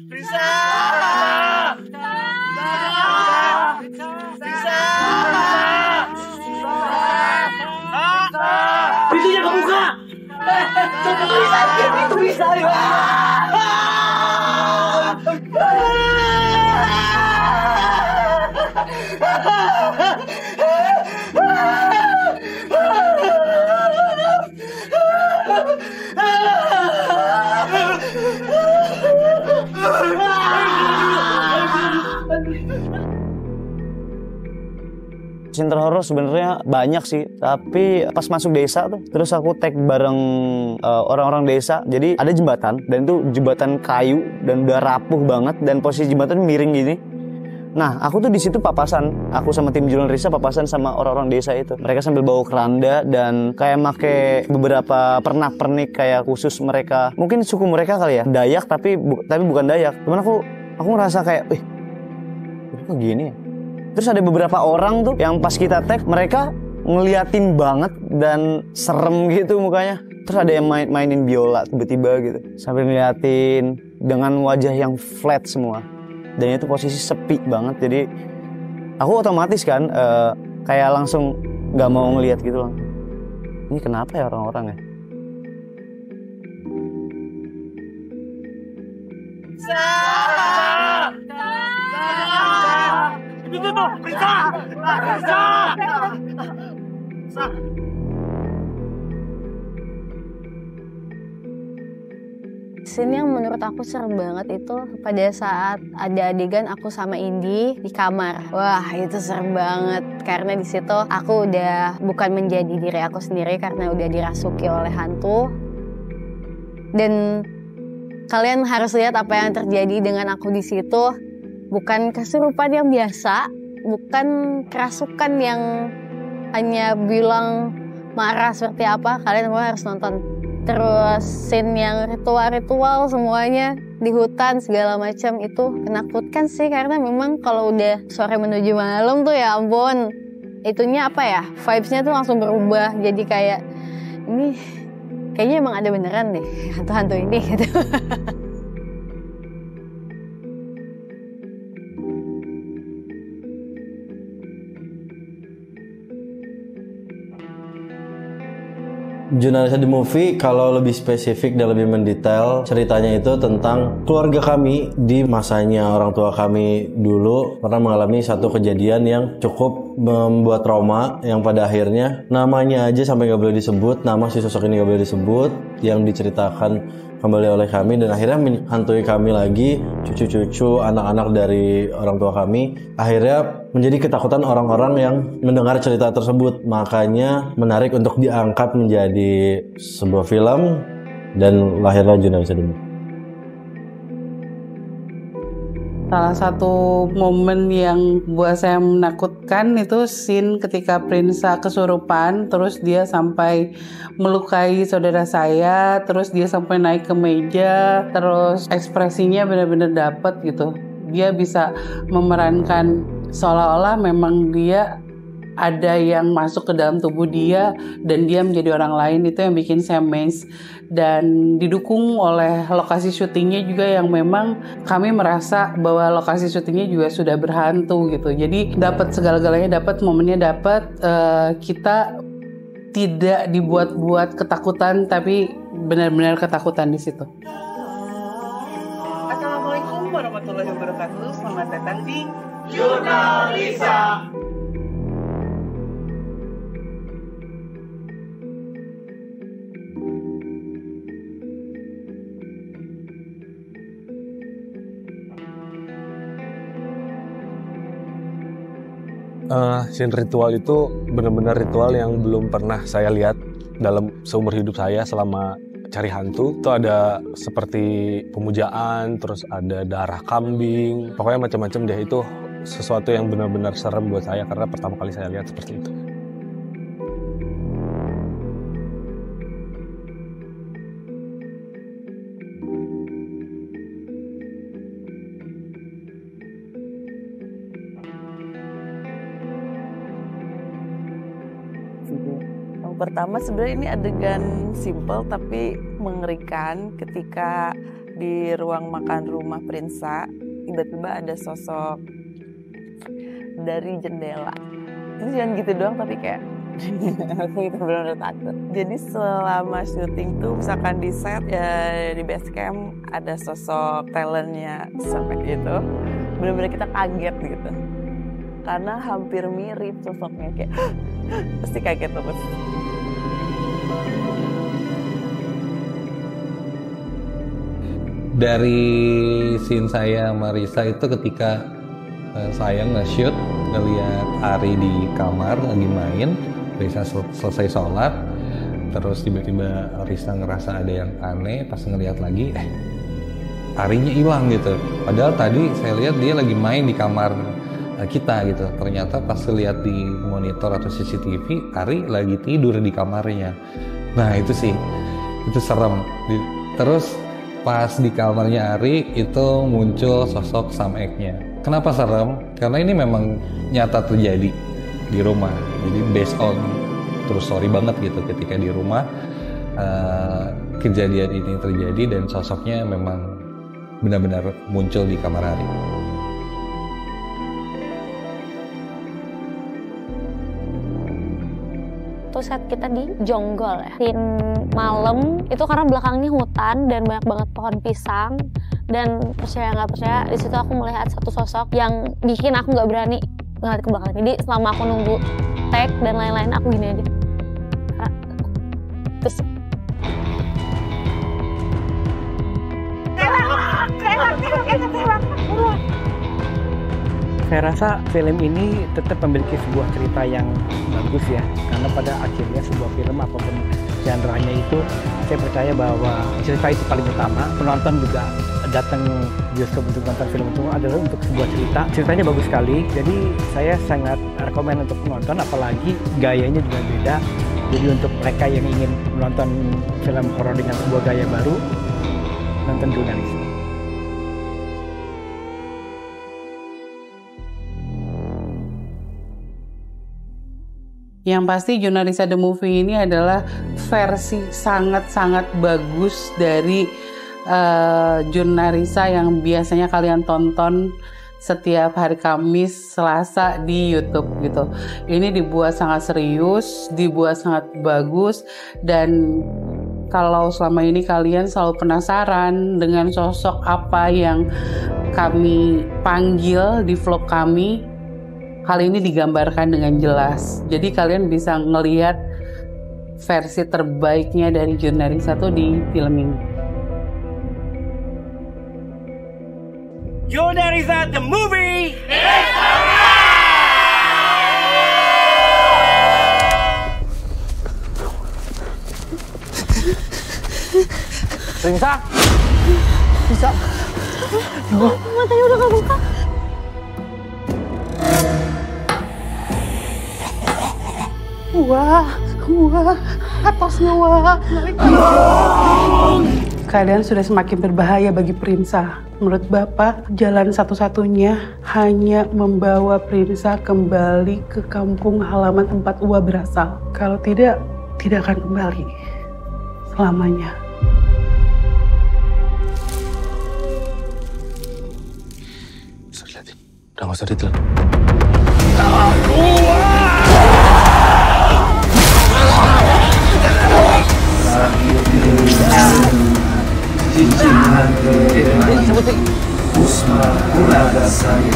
Risa! Pintunya kebuka! Pintu bisa! Scene terhoror sebenarnya banyak sih, tapi pas masuk desa tuh, terus aku tag bareng orang-orang desa. Jadi ada jembatan, dan itu jembatan kayu dan udah rapuh banget, dan posisi jembatan miring gini. Nah, aku tuh di situ papasan, aku sama tim Julian Risa papasan sama orang-orang desa itu. Mereka sambil bawa keranda dan kayak make beberapa pernak-pernik kayak khusus mereka. Mungkin suku mereka kali ya, Dayak tapi bukan Dayak. Cuman aku ngerasa kayak, kok gini ya? Terus ada beberapa orang tuh yang pas kita tag mereka ngeliatin banget dan serem gitu mukanya. Terus ada yang mainin biola tiba-tiba gitu sambil ngeliatin dengan wajah yang flat semua. Dan itu posisi sepi banget, jadi aku otomatis kan kayak langsung gak mau ngeliat gitu loh. Ini kenapa ya orang-orang ya? Itu tuh, Risa! Risa! Scene yang menurut aku seru banget itu pada saat ada adegan aku sama Indi di kamar. Wah, itu seru banget karena di situ aku udah bukan menjadi diri aku sendiri karena udah dirasuki oleh hantu. Dan kalian harus lihat apa yang terjadi dengan aku di situ. Bukan kesurupan yang biasa, bukan kerasukan yang hanya bilang marah seperti apa. Kalian semua harus nonton. Terus scene yang ritual-ritual semuanya di hutan segala macam itu menakutkan sih, karena memang kalau udah sore menuju malam tuh ya ampun, itunya apa ya, vibes-nya tuh langsung berubah jadi kayak ini kayaknya emang ada beneran deh hantu-hantu ini gitu. Jurnalisme The Movie kalau lebih spesifik dan lebih mendetail ceritanya itu tentang keluarga kami di masanya orang tua kami dulu pernah mengalami satu kejadian yang cukup membuat trauma yang pada akhirnya namanya aja sampai gak boleh disebut, nama si sosok ini gak boleh disebut, yang diceritakan kembali oleh kami dan akhirnya menghantui kami lagi, cucu-cucu, anak-anak dari orang tua kami. Akhirnya menjadi ketakutan orang-orang yang mendengar cerita tersebut. Makanya menarik untuk diangkat menjadi sebuah film dan lahirlah Jurnalisme The Movie. Salah satu momen yang buat saya menakutkan itu scene ketika Prinsa kesurupan, terus dia sampai melukai saudara saya, terus dia sampai naik ke meja, terus ekspresinya benar-benar dapet gitu. Dia bisa memerankan seolah-olah memang dia ada yang masuk ke dalam tubuh dia dan dia menjadi orang lain. Itu yang bikin saya amazed, dan didukung oleh lokasi syutingnya juga yang memang kami merasa bahwa lokasi syutingnya juga sudah berhantu gitu. Jadi dapat segala-galanya, dapat momennya, dapat kita tidak dibuat-buat ketakutan, tapi benar-benar ketakutan di situ. Assalamualaikum warahmatullahi wabarakatuh. Selamat datang di Jurnalisa. Scene ritual itu benar-benar ritual yang belum pernah saya lihat dalam seumur hidup saya selama cari hantu. Itu ada seperti pemujaan, terus ada darah kambing, pokoknya macam-macam deh. Itu sesuatu yang benar-benar serem buat saya karena pertama kali saya lihat seperti itu. pertama sebenarnya ini adegan simple tapi mengerikan ketika di ruang makan rumah Prinsa tiba-tiba ada sosok dari jendela. Itu jangan gitu doang tapi kayak itu benar-benar takut. Jadi selama syuting tuh misalkan di set ya di base camp ada sosok talentnya sampai itu benar-benar kita kaget gitu. Karena hampir mirip sosoknya kayak pasti kaget terus. Dari scene saya sama Risa itu ketika saya nge-shoot ngeliat Ari di kamar lagi main, Risa selesai sholat, terus tiba-tiba Risa ngerasa ada yang aneh, pas ngeliat lagi, Arinya hilang gitu. Padahal tadi saya lihat dia lagi main di kamar kita gitu. Ternyata pas lihat di monitor atau CCTV, Ari lagi tidur di kamarnya. Nah itu sih, itu serem. Terus pas di kamarnya Ari itu muncul sosok Sam Ek-nya. Kenapa serem? Karena ini memang nyata terjadi di rumah. Jadi based on true story banget gitu ketika di rumah kejadian ini terjadi dan sosoknya memang benar-benar muncul di kamar Ari. Itu set kita di Jonggol ya. Scene malam itu karena belakangnya hutan dan banyak banget pohon pisang. Dan percaya nggak percaya, di situ aku melihat satu sosok yang bikin aku nggak berani ngeliat ke belakang. Jadi selama aku nunggu tag dan lain-lain, aku gini aja. Terus saya rasa film ini tetap memiliki sebuah cerita yang bagus ya, karena pada akhirnya sebuah film apapun genre-nya itu, saya percaya bahwa cerita itu paling utama. Penonton juga datang bioskop untuk nonton film itu adalah untuk sebuah cerita. Ceritanya bagus sekali, jadi saya sangat rekomen untuk penonton, apalagi gayanya juga beda. Jadi untuk mereka yang ingin menonton film horor dengan sebuah gaya baru, nonton Jurnalis. Yang pasti Jurnalisa The Movie ini adalah versi sangat-sangat bagus dari Jurnalisa yang biasanya kalian tonton setiap hari Kamis, Selasa di YouTube gitu. Ini dibuat sangat serius, dibuat sangat bagus, dan kalau selama ini kalian selalu penasaran dengan sosok apa yang kami panggil di vlog kami, kali ini digambarkan dengan jelas. Jadi kalian bisa ngelihat versi terbaiknya dari Jurnalisa tuh di film ini. Jurnalisa The Movie. Prinsa? Bisa? matanya udah kebuka. Wah, atasnya wah. Keadaan sudah semakin berbahaya bagi Prinsa. Menurut Bapak, jalan satu-satunya hanya membawa Prinsa kembali ke kampung halaman tempat Uwa berasal. Kalau tidak akan kembali selamanya. Udah gak usah ditelan. Usma Uraga Saya